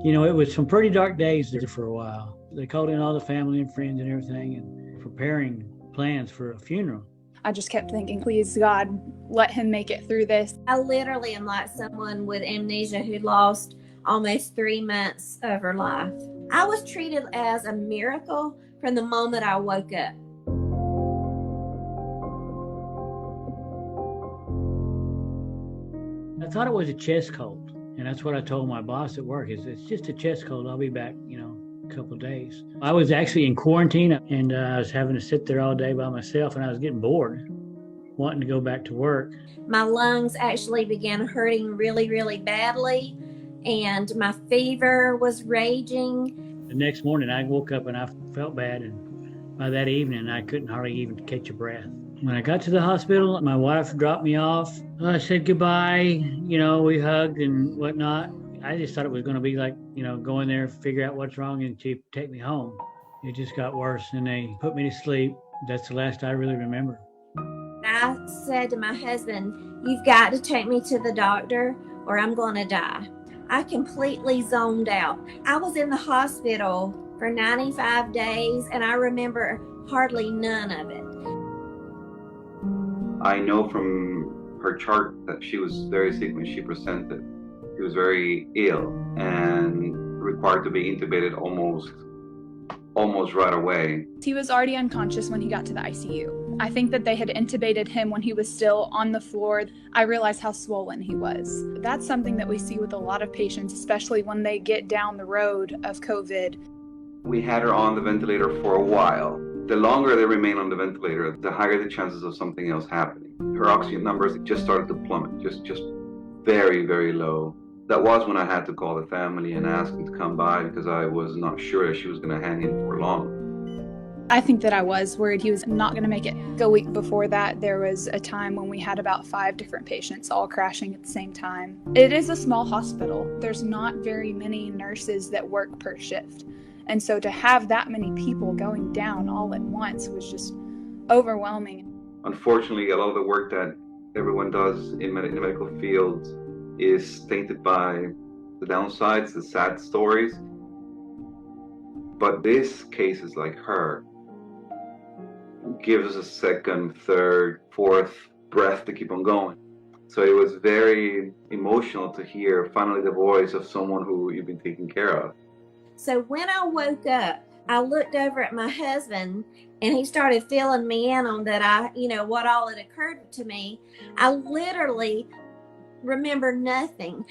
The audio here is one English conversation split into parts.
You know, it was some pretty dark days there for a while. They called in all the family and friends and everything and preparing plans for a funeral. I just kept thinking, please, God, let him make it through this. I literally am like someone with amnesia who lost almost 3 months of her life. I was treated as a miracle from the moment I woke up. I thought it was a chest cold, and that's what I told my boss at work is it's just a chest cold. I'll be back, a couple of days. I was actually in quarantine, and I was having to sit there all day by myself, and I was getting bored, wanting to go back to work. My lungs actually began hurting really, really badly, and my fever was raging. The next morning, I woke up and I felt bad, and by that evening, I couldn't hardly even catch a breath. When I got to the hospital, my wife dropped me off. I said goodbye, we hugged and whatnot. I just thought it was going to be like, go in there, figure out what's wrong, and she'd take me home. It just got worse, and they put me to sleep. That's the last I really remember. I said to my husband, you've got to take me to the doctor or I'm going to die. I completely zoned out. I was in the hospital for 95 days, and I remember hardly none of it. I know from her chart that she was very sick when she presented. She was very ill and required to be intubated almost right away. He was already unconscious when he got to the ICU. I think that they had intubated him when he was still on the floor. I realized how swollen he was. That's something that we see with a lot of patients, especially when they get down the road of COVID. We had her on the ventilator for a while. The longer they remain on the ventilator, the higher the chances of something else happening. Her oxygen numbers just started to plummet, just very, very low. That was when I had to call the family and ask them to come by because I was not sure that she was going to hang in for long. I think that I was worried he was not going to make it. A week before that, there was a time when we had about 5 different patients all crashing at the same time. It is a small hospital. There's not very many nurses that work per shift. And so to have that many people going down all at once was just overwhelming. Unfortunately, a lot of the work that everyone does in the medical field is tainted by the downsides, the sad stories. But this cases like her gives us a second, third, fourth breath to keep on going. So it was very emotional to hear finally the voice of someone who you've been taking care of. So when I woke up, I looked over at my husband and he started filling me in on that what all had occurred to me. I literally remember nothing.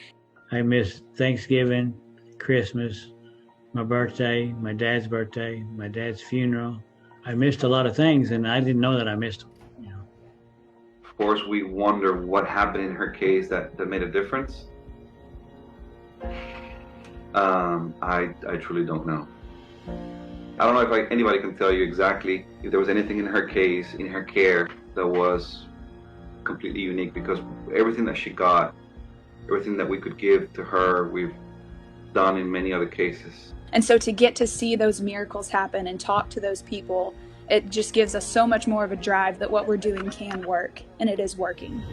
I missed Thanksgiving, Christmas, my birthday, my dad's funeral. I missed a lot of things, and I didn't know that I missed them. Of course, we wonder what happened in her case that made a difference. I truly don't know. I don't know if anybody can tell you exactly if there was anything in her case, in her care, that was completely unique, because everything that she got, everything that we could give to her, we've done in many other cases. And so to get to see those miracles happen and talk to those people, it just gives us so much more of a drive that what we're doing can work, and it is working.